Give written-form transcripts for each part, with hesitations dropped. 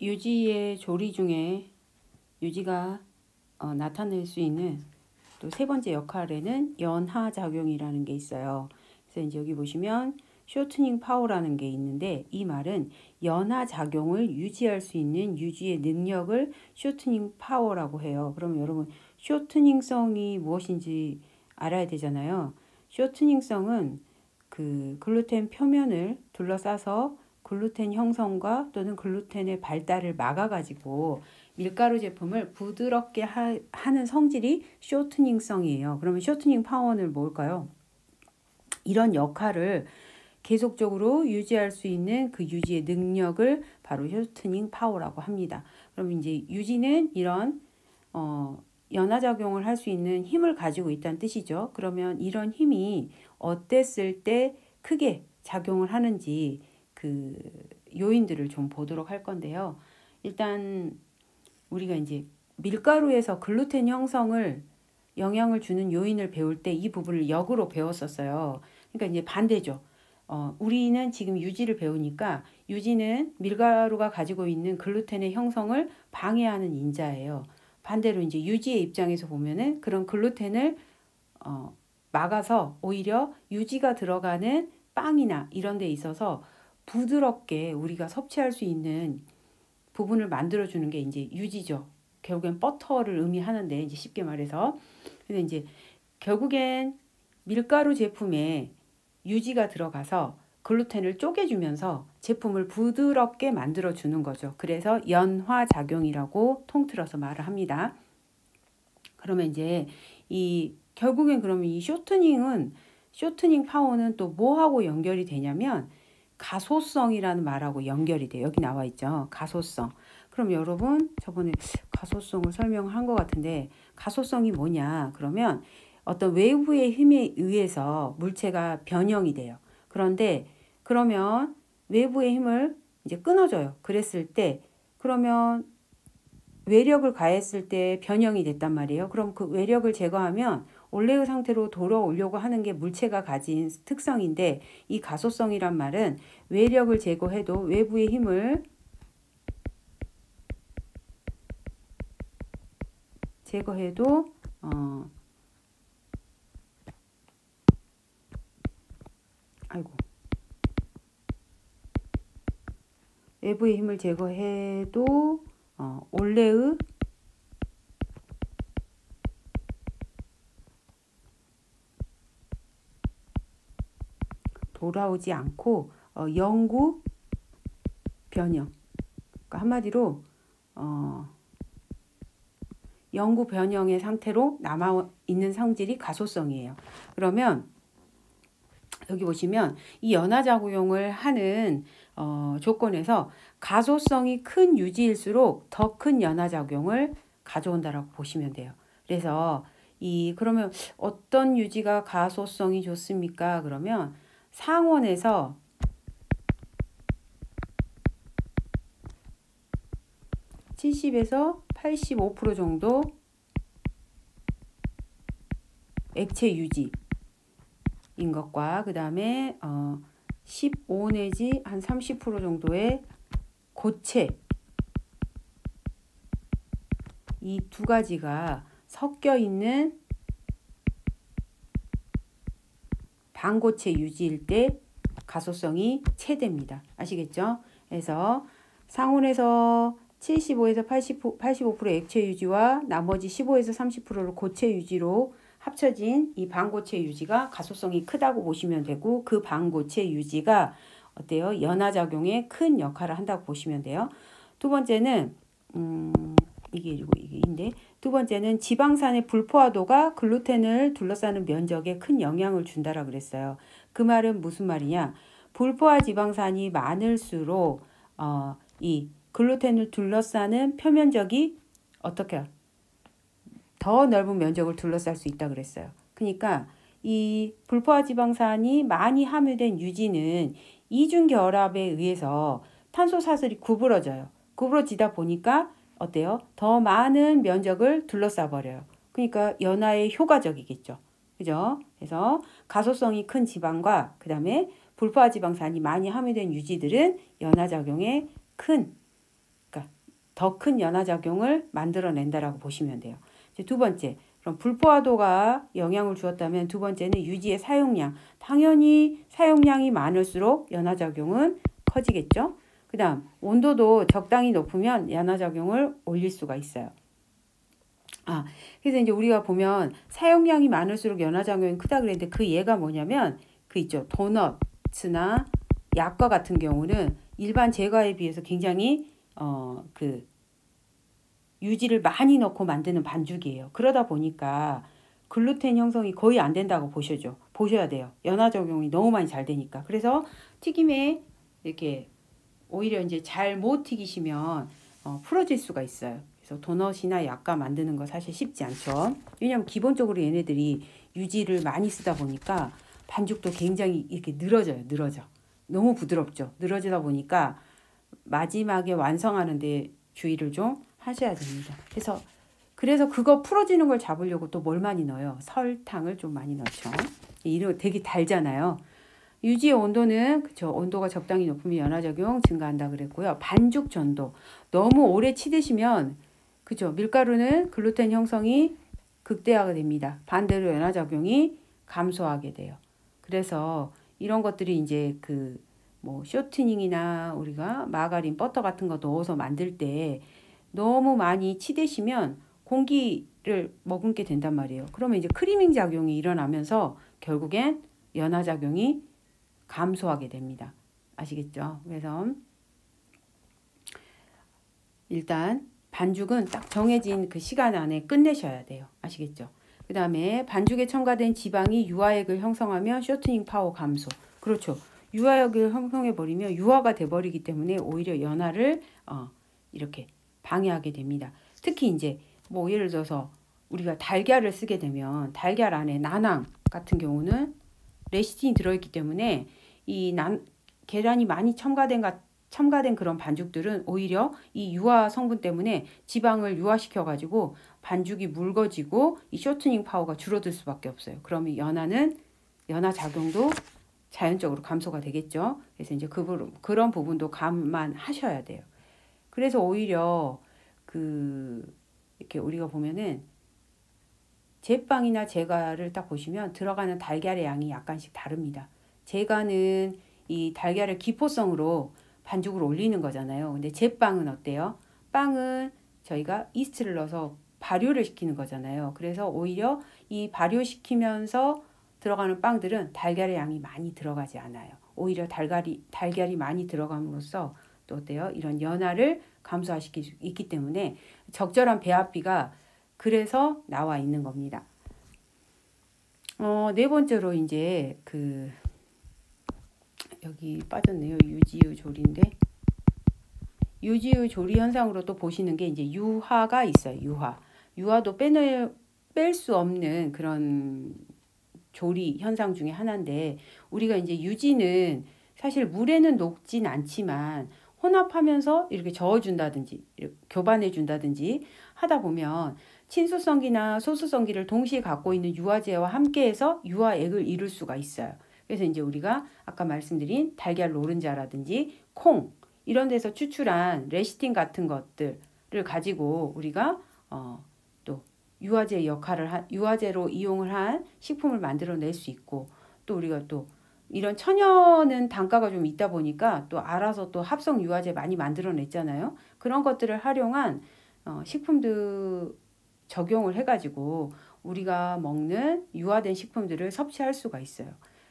유지의 조리 중에 유지가 나타낼 수 있는 또 세 번째 역할에는 연하작용이라는 게 있어요. 그래서 이제 여기 보시면 쇼트닝 파워라는 게 있는데, 이 말은 연하작용을 유지할 수 있는 유지의 능력을 쇼트닝 파워라고 해요. 그러면 여러분 쇼트닝성이 무엇인지 알아야 되잖아요. 쇼트닝성은 그 글루텐 표면을 둘러싸서 글루텐 형성과 또는 글루텐의 발달을 막아가지고 밀가루 제품을 부드럽게 하는 성질이 쇼트닝성이에요. 그러면 쇼트닝 파워는 뭘까요? 이런 역할을 계속적으로 유지할 수 있는 그 유지의 능력을 바로 쇼트닝 파워라고 합니다. 그럼 이제 유지는 이런 연하작용을 할 수 있는 힘을 가지고 있다는 뜻이죠. 그러면 이런 힘이 어땠을 때 크게 작용을 하는지 그 요인들을 좀 보도록 할 건데요. 일단 우리가 이제 밀가루에서 글루텐 형성을 영향을 주는 요인을 배울 때 이 부분을 역으로 배웠었어요. 그러니까 이제 반대죠. 우리는 지금 유지를 배우니까 유지는 밀가루가 가지고 있는 글루텐의 형성을 방해하는 인자예요. 반대로 이제 유지의 입장에서 보면은 그런 글루텐을 막아서 오히려 유지가 들어가는 빵이나 이런 데 있어서 부드럽게 우리가 섭취할 수 있는 부분을 만들어주는 게 이제 유지죠. 결국엔 버터를 의미하는데, 이제 쉽게 말해서. 근데 이제 결국엔 밀가루 제품에 유지가 들어가서 글루텐을 쪼개주면서 제품을 부드럽게 만들어주는 거죠. 그래서 연화작용이라고 통틀어서 말을 합니다. 그러면 이제 결국엔 그러면 이 쇼트닝 파워는 또 뭐하고 연결이 되냐면 가소성이라는 말하고 연결이 돼요. 여기 나와 있죠. 가소성. 그럼 여러분 저번에 가소성을 설명한 것 같은데, 가소성이 뭐냐? 그러면 어떤 외부의 힘에 의해서 물체가 변형이 돼요. 그러면 외부의 힘을 이제 끊어줘요. 그랬을 때 그러면 외력을 가했을 때 변형이 됐단 말이에요. 그럼 그 외력을 제거하면 원래의 상태로 돌아오려고 하는 게 물체가 가진 특성인데, 이 가소성이란 말은 외력을 제거해도 외부의 힘을 제거해도 외부의 힘을 제거해도 원래의 돌아오지 않고 영구 변형. 그러니까 한마디로 영구 변형의 상태로 남아 있는 성질이 가소성이에요. 그러면 여기 보시면 이 연하작용을 하는 조건에서 가소성이 큰 유지일수록 더 큰 연하작용을 가져온다라고 보시면 돼요. 그래서 그러면 어떤 유지가 가소성이 좋습니까? 그러면 상온에서 70에서 85% 정도 액체 유지인 것과 그 다음에 15 내지 한 30% 정도의 고체, 이 두 가지가 섞여 있는 반고체 유지일 때 가소성이 최대입니다. 아시겠죠? 그래서 상온에서 75에서 85% 액체 유지와 나머지 15에서 30%를 고체 유지로 합쳐진 이 반고체 유지가 가소성이 크다고 보시면 되고, 그 반고체 유지가 어때요? 연하작용에 큰 역할을 한다고 보시면 돼요. 두 번째는 이게인데, 두 번째는 지방산의 불포화도가 글루텐을 둘러싸는 면적에 큰 영향을 준다라 그랬어요. 그 말은 무슨 말이냐? 불포화 지방산이 많을수록 이 글루텐을 둘러싸는 표면적이 어떻게 더 넓은 면적을 둘러쌀 수 있다 그랬어요. 그러니까 이 불포화 지방산이 많이 함유된 유지는 이중 결합에 의해서 탄소 사슬이 구부러져요. 구부러지다 보니까 어때요? 더 많은 면적을 둘러싸 버려요. 그러니까 연화에 효과적이겠죠. 그죠? 그래서 가소성이 큰 지방과 그 다음에 불포화 지방산이 많이 함유된 유지들은 연화작용에 큰, 그러니까 더 큰 연화작용을 만들어낸다라고 보시면 돼요. 이제 두 번째, 그럼 불포화도가 영향을 주었다면 두 번째는 유지의 사용량. 당연히 사용량이 많을수록 연화작용은 커지겠죠. 그 다음 온도도 적당히 높으면 연화작용을 올릴 수가 있어요. 그래서 이제 우리가 보면 사용량이 많을수록 연화작용이 크다 그랬는데 그 예가 뭐냐면 그 있죠. 도넛이나 약과 같은 경우는 일반 제과에 비해서 굉장히 그 유지를 많이 넣고 만드는 반죽이에요. 그러다 보니까 글루텐 형성이 거의 안 된다고 보셔야 돼요. 연화작용이 너무 많이 잘 되니까. 그래서 튀김에 이렇게 오히려 이제 잘 못 튀기시면 풀어질 수가 있어요. 그래서 도넛이나 약과 만드는 거 사실 쉽지 않죠. 왜냐하면 기본적으로 얘네들이 유지를 많이 쓰다 보니까 반죽도 굉장히 이렇게 늘어져. 너무 부드럽죠. 늘어지다 보니까 마지막에 완성하는데 주의를 좀 하셔야 됩니다. 그래서 그거 풀어지는 걸 잡으려고 또 뭘 많이 넣어요? 설탕을 좀 많이 넣죠. 이거 되게 달잖아요. 유지의 온도는 그쵸, 온도가 적당히 높으면 연화작용 증가한다 그랬고요. 반죽 전도 너무 오래 치드시면 그죠, 밀가루는 글루텐 형성이 극대화가 됩니다. 반대로 연화작용이 감소하게 돼요. 그래서 이런 것들이 이제 그 뭐 쇼트닝이나 우리가 마가린, 버터 같은 거 넣어서 만들 때 너무 많이 치대시면 공기를 머금게 된단 말이에요. 그러면 이제 크리밍 작용이 일어나면서 결국엔 연화작용이 감소하게 됩니다. 아시겠죠? 그래서 일단 반죽은 딱 정해진 그 시간 안에 끝내셔야 돼요. 아시겠죠? 그 다음에 반죽에 첨가된 지방이 유화액을 형성하며 쇼트닝 파워 감소. 그렇죠. 유화액을 형성해버리면 유화가 돼버리기 때문에 오히려 연화를 이렇게 방해하게 됩니다. 특히 이제 뭐 예를 들어서 우리가 달걀을 쓰게 되면 달걀 안에 난황 같은 경우는 레시틴이 들어있기 때문에 계란이 많이 첨가된 그런 반죽들은 오히려 이 유화 성분 때문에 지방을 유화시켜 가지고 반죽이 묽어지고 이 쇼트닝 파워가 줄어들 수밖에 없어요. 그러면 연화 작용도 자연적으로 감소가 되겠죠. 그래서 이제 그런 부분도 감안하셔야 돼요. 그래서 오히려 이렇게 우리가 보면은 제빵이나 제과를 딱 보시면 들어가는 달걀의 양이 약간씩 다릅니다. 제과는 이 달걀을 기포성으로 반죽을 올리는 거잖아요. 근데 제빵은 어때요? 빵은 저희가 이스트를 넣어서 발효를 시키는 거잖아요. 그래서 오히려 이 발효시키면서 들어가는 빵들은 달걀의 양이 많이 들어가지 않아요. 오히려 달걀이 많이 들어감으로써 또 어때요? 이런 연화를 감소시킬 수 있기 때문에 적절한 배합비가 그래서 나와 있는 겁니다. 네 번째로 이제 여기 빠졌네요. 유지유 조리인데 유지유 조리 현상으로 또 보시는 게 이제 유화가 있어요. 유화도 뺄 수 없는 그런 조리 현상 중에 하나인데 우리가 이제 유지는 사실 물에는 녹진 않지만 혼합하면서 이렇게 저어준다든지 교반해준다든지 하다 보면 친수성기나 소수성기를 동시에 갖고 있는 유화제와 함께해서 유화액을 이룰 수가 있어요. 그래서 이제 우리가 아까 말씀드린 달걀 노른자라든지 콩 이런 데서 추출한 레시틴 같은 것들을 가지고 우리가 또 유화제로 이용을 한 식품을 만들어낼 수 있고 또 우리가 또 이런 천연은 단가가 좀 있다 보니까 또 알아서 또 합성 유화제 많이 만들어냈잖아요. 그런 것들을 활용한 식품들 적용을 해가지고 우리가 먹는 유화된 식품들을 섭취할 수가 있어요.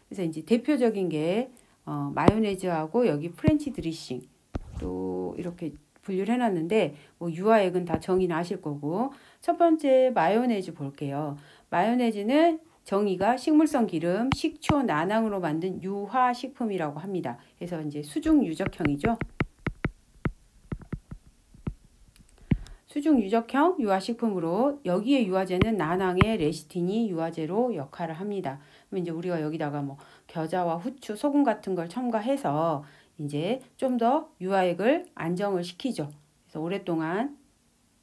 그래서 이제 대표적인 게 마요네즈하고 여기 프렌치 드리싱 또 이렇게 분류를 해놨는데 뭐 유화액은 다 정의는 아실 거고 첫 번째 마요네즈 볼게요. 마요네즈는 정의가 식물성 기름, 식초, 난황으로 만든 유화식품이라고 합니다. 그래서 이제 수중 유적형이죠. 수중 유적형 유화식품으로 여기에 유화제는 난황의 레시틴이 유화제로 역할을 합니다. 그럼 이제 우리가 여기다가 뭐 겨자와 후추, 소금 같은 걸 첨가해서 이제 좀 더 유화액을 안정을 시키죠. 그래서 오랫동안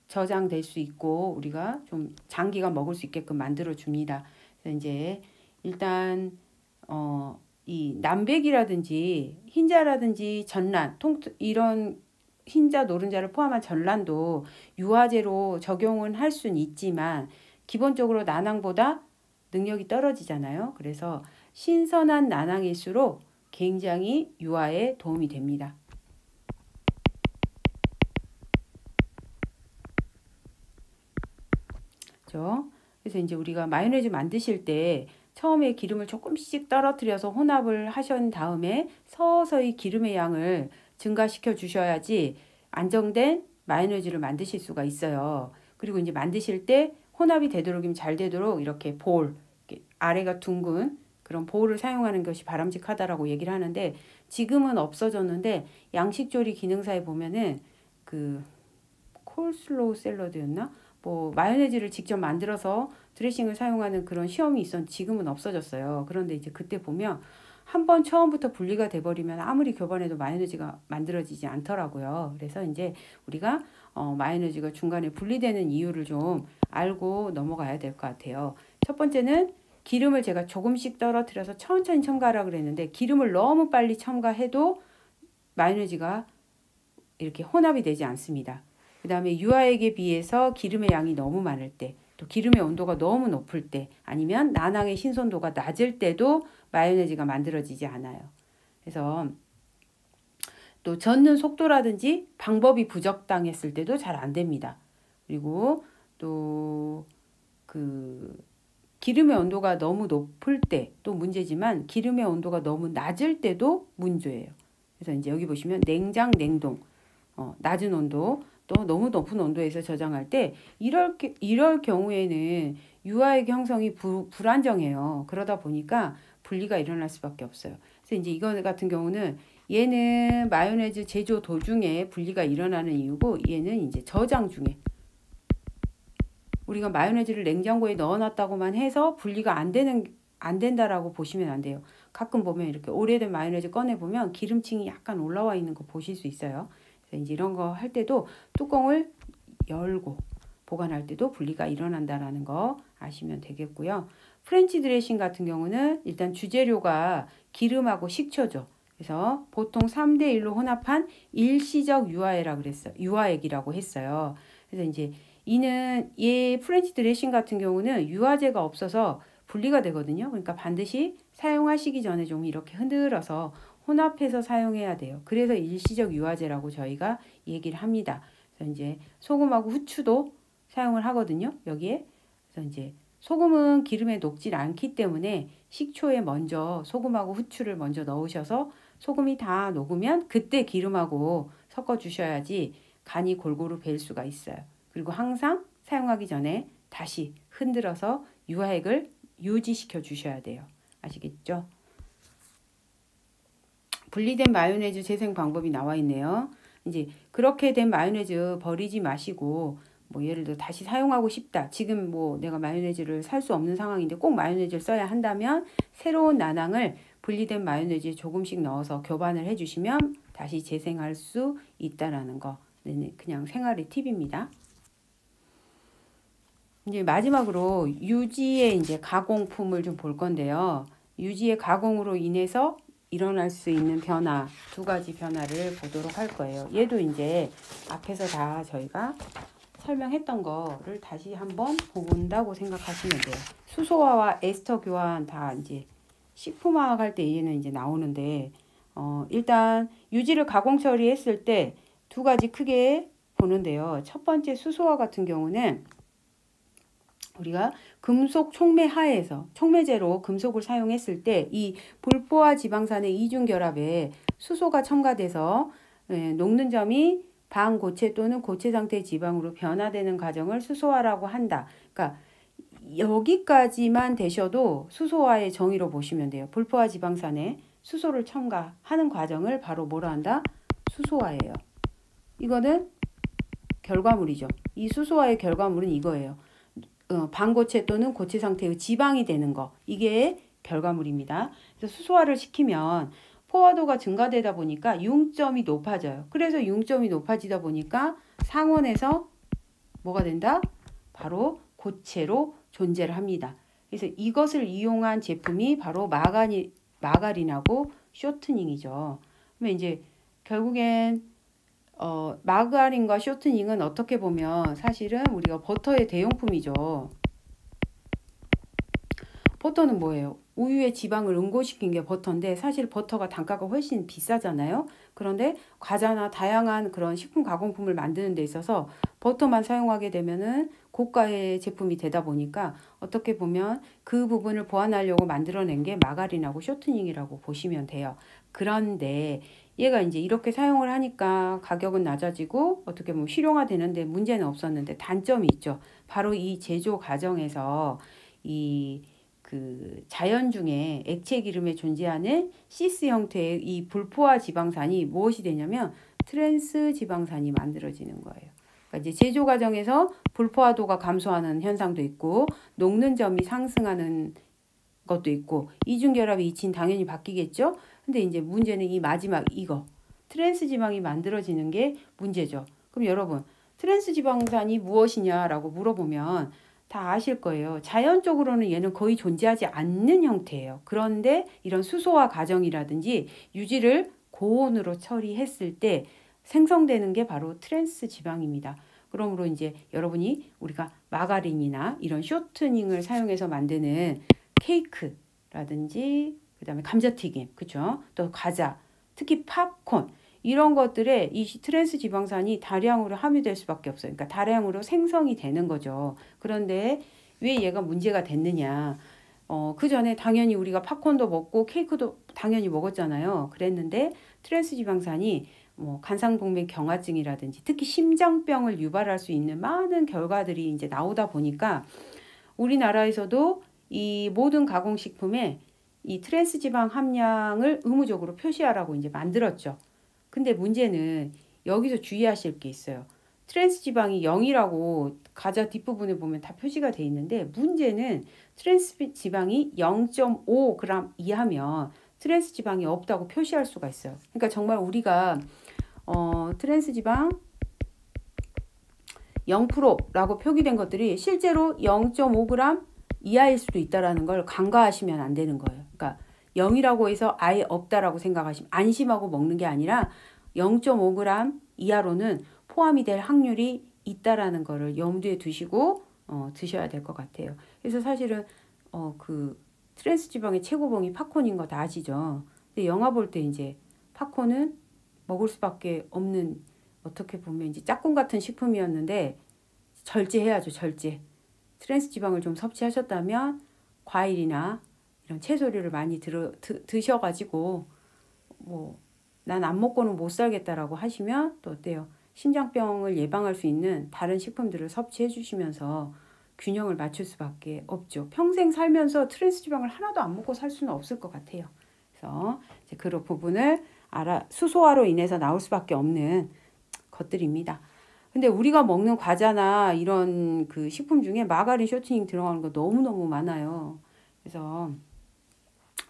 저장될 수 있고 우리가 좀 장기가 먹을 수 있게끔 만들어 줍니다. 그래서 이제 일단 이 남백이라든지 흰자라든지 전란, 이런 흰자, 노른자를 포함한 전란도 유화제로 적용은 할 수는 있지만 기본적으로 난황보다 능력이 떨어지잖아요. 그래서 신선한 난황일수록 굉장히 유화에 도움이 됩니다. 그렇죠? 그래서 이제 우리가 마요네즈 만드실 때 처음에 기름을 조금씩 떨어뜨려서 혼합을 하신 다음에 서서히 기름의 양을 증가시켜 주셔야지 안정된 마요네즈를 만드실 수가 있어요. 그리고 이제 만드실 때 혼합이 되도록이면 잘 되도록 이렇게 볼, 아래가 둥근 그런 볼을 사용하는 것이 바람직하다라고 얘기를 하는데 지금은 없어졌는데 양식조리 기능사에 보면은 그 콜슬로우 샐러드였나? 뭐 마요네즈를 직접 만들어서 드레싱을 사용하는 그런 시험이 있었는데 지금은 없어졌어요. 그런데 이제 그때 보면 한번 처음부터 분리가 돼버리면 아무리 교반해도 마요네즈가 만들어지지 않더라고요. 그래서 이제 우리가 마요네즈가 중간에 분리되는 이유를 좀 알고 넘어가야 될 것 같아요. 첫 번째는 기름을 제가 조금씩 떨어뜨려서 천천히 첨가하라 그랬는데 기름을 너무 빨리 첨가해도 마요네즈가 이렇게 혼합이 되지 않습니다. 그 다음에 유화액에 비해서 기름의 양이 너무 많을 때, 또 기름의 온도가 너무 높을 때, 아니면 난황의 신선도가 낮을 때도 마요네즈가 만들어지지 않아요. 그래서 또 젓는 속도라든지 방법이 부적당했을 때도 잘 안 됩니다. 그리고 또 그 기름의 온도가 너무 높을 때도 문제지만 기름의 온도가 너무 낮을 때도 문제예요. 그래서 이제 여기 보시면 냉장, 냉동, 낮은 온도, 또 너무 높은 온도에서 저장할 때 이럴 경우에는 유화액 형성이 불안정해요. 그러다 보니까 분리가 일어날 수밖에 없어요. 그래서 이제 이거 같은 경우는 얘는 마요네즈 제조 도중에 분리가 일어나는 이유고 얘는 이제 저장 중에 우리가 마요네즈를 냉장고에 넣어놨다고만 해서 분리가 안 된다라고 보시면 안 돼요. 가끔 보면 이렇게 오래된 마요네즈 꺼내보면 기름층이 약간 올라와 있는 거 보실 수 있어요. 그래서 이제 이런 거 할 때도 뚜껑을 열고 보관할 때도 분리가 일어난다라는 거 아시면 되겠고요. 프렌치 드레싱 같은 경우는 일단 주재료가 기름하고 식초죠. 그래서 보통 3대1로 혼합한 일시적 유화액이라고 했어요. 그래서 이제 얘 프렌치 드레싱 같은 경우는 유화제가 없어서 분리가 되거든요. 그러니까 반드시 사용하시기 전에 좀 이렇게 흔들어서 혼합해서 사용해야 돼요. 그래서 일시적 유화제라고 저희가 얘기를 합니다. 그래서 이제 소금하고 후추도 사용을 하거든요. 여기에. 그래서 이제 소금은 기름에 녹질 않기 때문에 식초에 먼저 소금하고 후추를 먼저 넣으셔서 소금이 다 녹으면 그때 기름하고 섞어 주셔야지 간이 골고루 벨 수가 있어요. 그리고 항상 사용하기 전에 다시 흔들어서 유화액을 유지시켜 주셔야 돼요. 아시겠죠? 분리된 마요네즈 재생 방법이 나와 있네요. 이제 그렇게 된 마요네즈 버리지 마시고 뭐 예를 들어 다시 사용하고 싶다. 지금 뭐 내가 마요네즈를 살 수 없는 상황인데 꼭 마요네즈를 써야 한다면 새로운 난황을 분리된 마요네즈에 조금씩 넣어서 교반을 해주시면 다시 재생할 수 있다라는 거. 그냥 생활의 팁입니다. 이제 마지막으로 유지의 이제 가공품을 좀 볼 건데요. 유지의 가공으로 인해서 일어날 수 있는 변화, 두 가지 변화를 보도록 할 거예요. 얘도 이제 앞에서 다 저희가 설명했던 거를 다시 한번 본다고 생각하시면 돼요. 수소화와 에스터 교환 다 이제 식품화학 할 때 얘는 이제 나오는데, 일단 유지를 가공 처리했을 때 두 가지 크게 보는데요. 첫 번째 수소화 같은 경우는 우리가 금속 촉매 하에서 촉매제로 금속을 사용했을 때 이 불포화 지방산의 이중 결합에 수소가 첨가돼서 녹는 점이 반고체 또는 고체 상태의 지방으로 변화되는 과정을 수소화라고 한다. 그러니까 여기까지만 되셔도 수소화의 정의로 보시면 돼요. 불포화 지방산에 수소를 첨가하는 과정을 바로 뭐라 한다? 수소화예요. 이거는 결과물이죠. 이 수소화의 결과물은 이거예요. 반고체 또는 고체 상태의 지방이 되는 거. 이게 결과물입니다. 그래서 수소화를 시키면 포화도가 증가되다 보니까 융점이 높아져요. 그래서 융점이 높아지다 보니까 상온에서 뭐가 된다? 바로 고체로 존재를 합니다. 그래서 이것을 이용한 제품이 바로 마가린하고 쇼트닝이죠. 그러면 이제 결국엔 마가린과 쇼트닝은 어떻게 보면 사실은 우리가 버터의 대용품이죠. 버터는 뭐예요? 우유에 지방을 응고시킨 게 버터인데 사실 버터가 단가가 훨씬 비싸잖아요. 그런데 과자나 다양한 그런 식품 가공품을 만드는 데 있어서 버터만 사용하게 되면은 고가의 제품이 되다 보니까 어떻게 보면 그 부분을 보완하려고 만들어낸 게 마가린하고 쇼트닝이라고 보시면 돼요. 그런데 얘가 이제 이렇게 사용을 하니까 가격은 낮아지고 어떻게 보면 실용화되는데 문제는 없었는데 단점이 있죠. 바로 이 제조 과정에서 이 자연 중에 액체 기름에 존재하는 시스 형태의 이 불포화 지방산이 무엇이 되냐면 트랜스 지방산이 만들어지는 거예요. 그러니까 이제 제조 과정에서 불포화도가 감소하는 현상도 있고 녹는 점이 상승하는 것도 있고 이중결합의 이치는 당연히 바뀌겠죠. 근데 이제 문제는 이 마지막 이거 트랜스 지방이 만들어지는 게 문제죠. 그럼 여러분 트랜스 지방산이 무엇이냐라고 물어보면 다 아실 거예요. 자연적으로는 얘는 거의 존재하지 않는 형태예요. 그런데 이런 수소화 과정이라든지 유지를 고온으로 처리했을 때 생성되는 게 바로 트랜스 지방입니다. 그러므로 이제 여러분이 우리가 마가린이나 이런 쇼트닝을 사용해서 만드는 케이크라든지 그다음에 감자튀김, 그쵸? 또 과자, 특히 팝콘 이런 것들에 이 트랜스 지방산이 다량으로 함유될 수밖에 없어요. 그러니까 다량으로 생성이 되는 거죠. 그런데 왜 얘가 문제가 됐느냐? 그 전에 당연히 우리가 팝콘도 먹고 케이크도 당연히 먹었잖아요. 그랬는데 트랜스 지방산이 뭐 간상동맥 경화증이라든지 특히 심장병을 유발할 수 있는 많은 결과들이 이제 나오다 보니까 우리나라에서도 이 모든 가공식품에 이 트랜스 지방 함량을 의무적으로 표시하라고 이제 만들었죠. 근데 문제는 여기서 주의하실 게 있어요. 트랜스 지방이 0이라고 과자 뒷부분에 보면 다 표시가 돼 있는데 문제는 트랜스 지방이 0.5g 이하면 트랜스 지방이 없다고 표시할 수가 있어요. 그러니까 정말 우리가 트랜스 지방 0%라고 표기된 것들이 실제로 0.5g 이하일 수도 있다는 걸 간과하시면 안 되는 거예요. 그러니까 0이라고 해서 아예 없다라고 생각하시면 안심하고 먹는 게 아니라 0.5g 이하로는 포함이 될 확률이 있다라는 거를 염두에 두시고 드셔야 될 것 같아요. 그래서 사실은 트랜스 지방의 최고봉이 팝콘인 거 다 아시죠? 근데 영화 볼 때 이제 팝콘은 먹을 수밖에 없는 어떻게 보면 이제 짝꿍 같은 식품이었는데 절제해야죠, 절제. 트랜스 지방을 좀 섭취하셨다면 과일이나 이런 채소류를 많이 드셔가지고 뭐 난 안 먹고는 못 살겠다라고 하시면 또 어때요? 심장병을 예방할 수 있는 다른 식품들을 섭취해 주시면서 균형을 맞출 수밖에 없죠. 평생 살면서 트랜스 지방을 하나도 안 먹고 살 수는 없을 것 같아요. 그래서 이제 그런 부분을 수소화로 인해서 나올 수밖에 없는 것들입니다. 근데 우리가 먹는 과자나 이런 그 식품 중에 마가린 쇼트닝 들어가는 거 너무너무 많아요. 그래서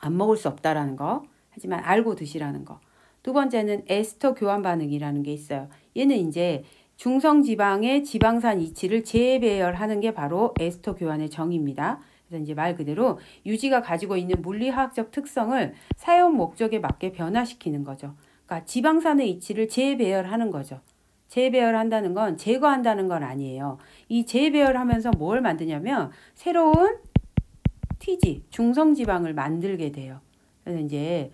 안 먹을 수 없다라는 거. 하지만 알고 드시라는 거. 두 번째는 에스터 교환 반응이라는 게 있어요. 얘는 이제 중성 지방의 지방산 이치를 재배열하는 게 바로 에스터 교환의 정의입니다. 그래서 이제 말 그대로 유지가 가지고 있는 물리화학적 특성을 사용 목적에 맞게 변화시키는 거죠. 그러니까 지방산의 이치를 재배열하는 거죠. 재배열한다는 건 제거한다는 건 아니에요. 이 재배열하면서 뭘 만드냐면 새로운 TG, 중성지방을 만들게 돼요. 그래서 이제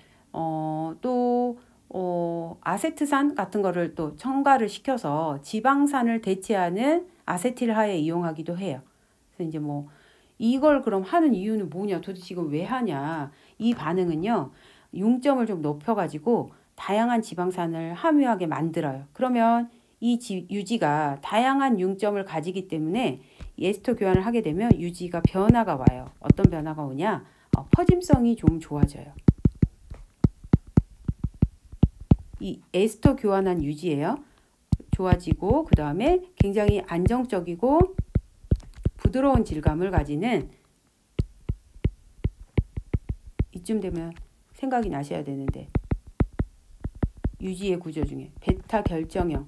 아세트산 같은 거를 또 첨가를 시켜서 지방산을 대체하는 아세틸하에 이용하기도 해요. 그래서 이제 뭐 이걸 그럼 하는 이유는 뭐냐? 도대체 이걸 왜 하냐? 이 반응은요. 융점을 좀 높여가지고 다양한 지방산을 함유하게 만들어요. 그러면 이 유지가 다양한 융점을 가지기 때문에 에스터 교환을 하게 되면 유지가 변화가 와요. 어떤 변화가 오냐? 퍼짐성이 좀 좋아져요. 이 에스터 교환한 유지예요. 좋아지고 그 다음에 굉장히 안정적이고 부드러운 질감을 가지는 이쯤 되면 생각이 나셔야 되는데 유지의 구조 중에 베타 결정형의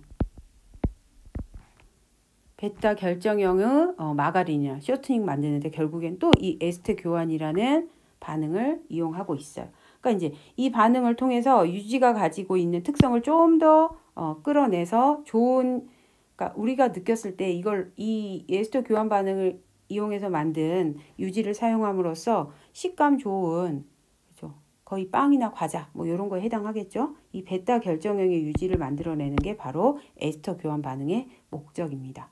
마가린이나 쇼트닝 만드는데 결국엔 또 이 에스터 교환이라는 반응을 이용하고 있어요. 그러니까 이제 이 반응을 통해서 유지가 가지고 있는 특성을 좀 더 끌어내서 좋은, 그러니까 우리가 느꼈을 때 이 에스터 교환 반응을 이용해서 만든 유지를 사용함으로써 식감 좋은, 그죠? 거의 빵이나 과자 뭐 이런 거에 해당하겠죠. 이 베타 결정형의 유지를 만들어내는 게 바로 에스터 교환 반응의 목적입니다.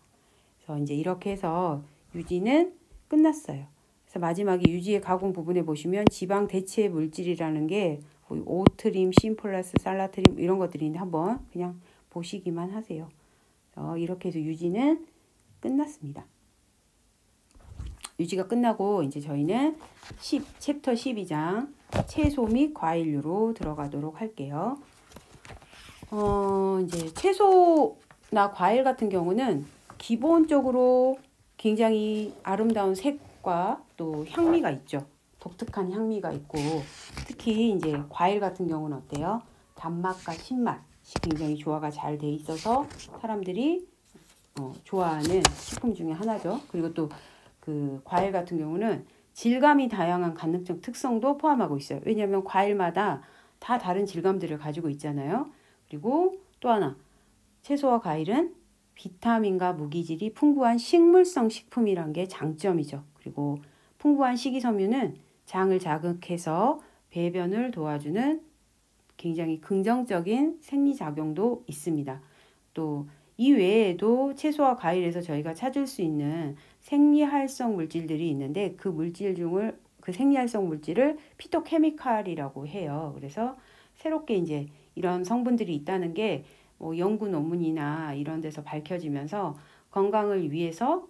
그래서 이제 이렇게 해서 유지는 끝났어요. 그래서 마지막에 유지의 가공 부분에 보시면 지방 대체 물질이라는 게 오트림, 심플러스, 살라트림 이런 것들이 있는데 한번 그냥 보시기만 하세요. 이렇게 해서 유지는 끝났습니다. 유지가 끝나고 이제 저희는 챕터 12장 채소 및 과일류로 들어가도록 할게요. 이제 채소나 과일 같은 경우는 기본적으로 굉장히 아름다운 색과 또 향미가 있죠. 독특한 향미가 있고, 특히 이제 과일 같은 경우는 어때요? 단맛과 신맛이 굉장히 조화가 잘 돼 있어서 사람들이 좋아하는 식품 중에 하나죠. 그리고 또 그 과일 같은 경우는 질감이 다양한 간접적 특성도 포함하고 있어요. 왜냐하면 과일마다 다 다른 질감들을 가지고 있잖아요. 그리고 또 하나, 채소와 과일은 비타민과 무기질이 풍부한 식물성 식품이란 게 장점이죠. 그리고 풍부한 식이섬유는 장을 자극해서 배변을 도와주는 굉장히 긍정적인 생리작용도 있습니다. 또 이 외에도 채소와 과일에서 저희가 찾을 수 있는 생리활성 물질들이 있는데 그 생리활성 물질을 피토케미칼이라고 해요. 그래서 새롭게 이제 이런 성분들이 있다는 게 연구 논문이나 이런 데서 밝혀지면서 건강을 위해서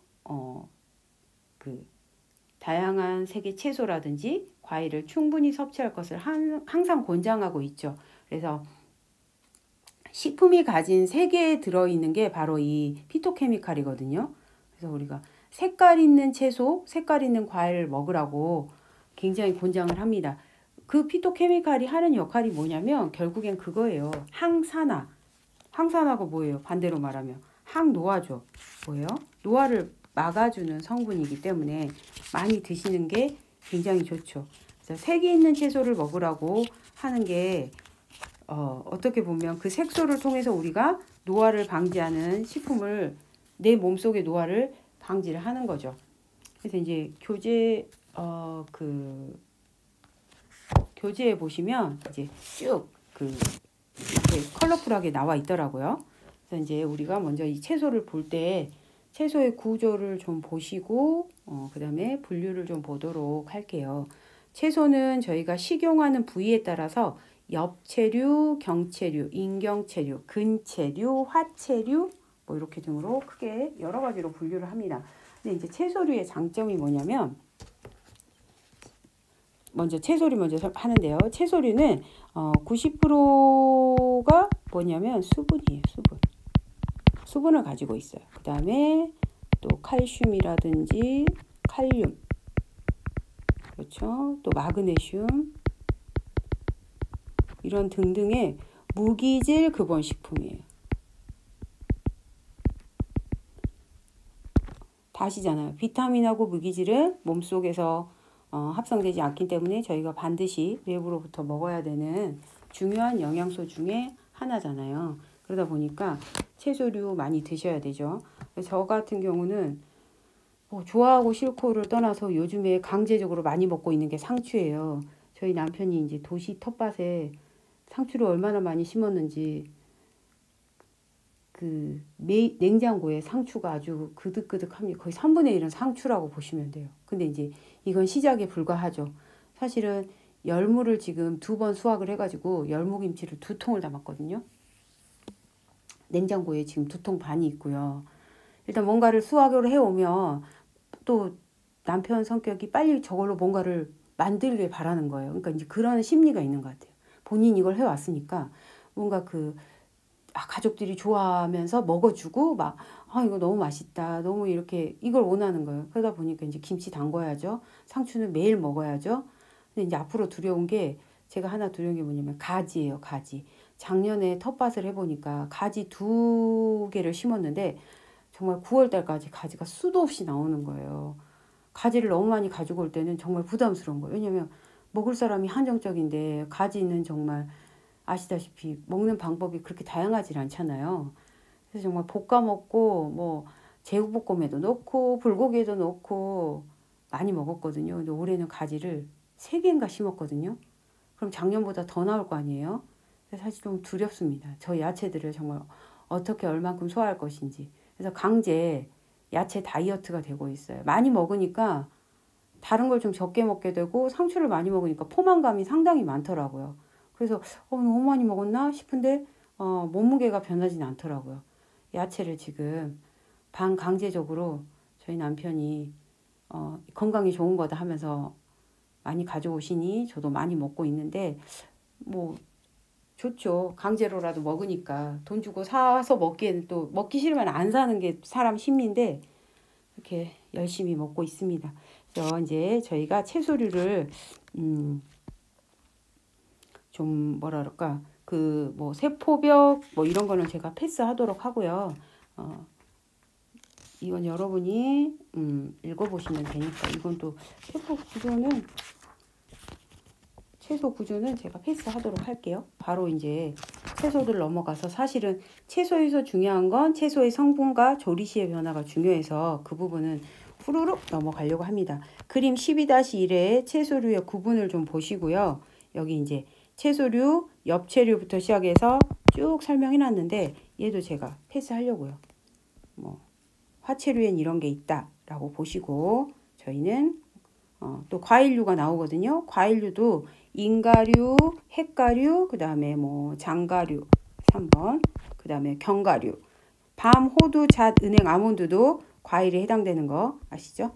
그 다양한 색의 채소라든지 과일을 충분히 섭취할 것을 항상 권장하고 있죠. 그래서 식품이 가진 색에 들어있는 게 바로 이 피토케미칼이거든요. 그래서 우리가 색깔 있는 채소, 색깔 있는 과일을 먹으라고 굉장히 권장을 합니다. 그 피토케미칼이 하는 역할이 뭐냐면 결국엔 그거예요. 항산화. 항산화가 뭐예요? 반대로 말하면 항노화죠. 뭐예요? 노화를 막아주는 성분이기 때문에 많이 드시는 게 굉장히 좋죠. 그래서 색이 있는 채소를 먹으라고 하는 게 어떻게 보면 그 색소를 통해서 우리가 노화를 방지하는 식품을 내 몸속의 노화를 방지를 하는 거죠. 그래서 이제 교재에 보시면 이제 쭉 이렇게 컬러풀하게 나와 있더라고요. 그래서 이제 우리가 먼저 이 채소를 볼 때 채소의 구조를 좀 보시고 그 다음에 분류를 좀 보도록 할게요. 채소는 저희가 식용하는 부위에 따라서 엽채류, 경채류, 인경채류, 근채류, 화채류 뭐 이렇게 등으로 크게 여러 가지로 분류를 합니다. 근데 이제 채소류의 장점이 뭐냐면 먼저 채소류 먼저 하는데요. 채소류는 90%가 뭐냐면 수분이에요. 수분을 가지고 있어요. 그 다음에 또 칼슘이라든지 칼륨, 그렇죠. 또 마그네슘 이런 등등의 무기질 근본식품이에요. 다시잖아요. 비타민하고 무기질은 몸속에서 합성되지 않기 때문에 저희가 반드시 외부로부터 먹어야 되는 중요한 영양소 중에 하나잖아요. 그러다 보니까 채소류 많이 드셔야 되죠. 저 같은 경우는 좋아하고 싫고를 떠나서 요즘에 강제적으로 많이 먹고 있는 게 상추예요. 저희 남편이 이제 도시 텃밭에 상추를 얼마나 많이 심었는지 그 냉장고에 상추가 아주 그득그득합니다. 거의 3분의 1은 상추라고 보시면 돼요. 근데 이제 이건 시작에 불과하죠. 사실은 열무를 지금 2번 수확을 해가지고 열무김치를 2통을 담았거든요. 냉장고에 지금 2통 반이 있고요. 일단 뭔가를 수확을 해오면 또 남편 성격이 빨리 저걸로 뭔가를 만들길 바라는 거예요. 그러니까 이제 그런 심리가 있는 것 같아요. 본인이 이걸 해왔으니까 뭔가 가족들이 좋아하면서 먹어주고 이거 너무 맛있다. 너무 이렇게 이걸 원하는 거예요. 그러다 보니까 이제 김치 담궈야죠. 상추는 매일 먹어야죠. 근데 이제 앞으로 두려운 게 제가 하나 두려운 게 뭐냐면 가지예요. 가지. 작년에 텃밭을 해보니까 가지 2개를 심었는데 정말 9월 달까지 가지가 수도 없이 나오는 거예요. 가지를 너무 많이 가지고 올 때는 정말 부담스러운 거예요. 왜냐면 먹을 사람이 한정적인데 가지는 정말 아시다시피 먹는 방법이 그렇게 다양하지 않잖아요. 그래서 정말 볶아 먹고 뭐 제육볶음에도 넣고 불고기에도 넣고 많이 먹었거든요. 근데 올해는 가지를 3개인가 심었거든요. 그럼 작년보다 더 나올 거 아니에요? 사실 좀 두렵습니다. 저 야채들을 정말 어떻게 얼만큼 소화할 것인지. 그래서 강제 야채 다이어트가 되고 있어요. 많이 먹으니까 다른 걸 좀 적게 먹게 되고 상추를 많이 먹으니까 포만감이 상당히 많더라고요. 그래서 너무 많이 먹었나 싶은데 몸무게가 변하진 않더라고요. 야채를 지금 반강제적으로 저희 남편이 건강이 좋은 거다 하면서 많이 가져오시니 저도 많이 먹고 있는데 뭐 좋죠. 강제로라도 먹으니까 돈 주고 사서 먹기에는 또 먹기 싫으면 안 사는 게 사람 심리인데 이렇게 열심히 먹고 있습니다. 그래서 이제 저희가 채소류를 좀 뭐라 그럴까 그 뭐 세포벽 뭐 이런 거는 제가 패스하도록 하고요. 이건 여러분이 읽어보시면 되니까 이건 또 채소 구조는 제가 패스하도록 할게요. 바로 이제 채소들 넘어가서 사실은 채소에서 중요한 건 채소의 성분과 조리 시의 변화가 중요해서 그 부분은 후루룩 넘어가려고 합니다. 그림 12-1에 채소류의 구분을 좀 보시고요. 여기 이제 채소류, 엽채류부터 시작해서 쭉 설명해 놨는데 얘도 제가 패스하려고요. 뭐 화채류엔 이런 게 있다라고 보시고 저희는 또 과일류가 나오거든요. 과일류도 인가류, 핵가류, 그 다음에 뭐 장가류 3번, 그 다음에 견과류, 밤, 호두, 잣, 은행, 아몬드도 과일에 해당되는 거 아시죠?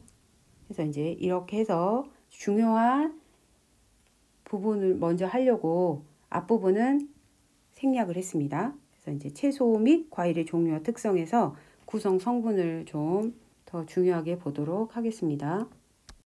그래서 이제 이렇게 해서 중요한 부분을 먼저 하려고 앞부분은 생략을 했습니다. 그래서 이제 채소 및 과일의 종류와 특성에서 구성 성분을 좀 더 중요하게 보도록 하겠습니다.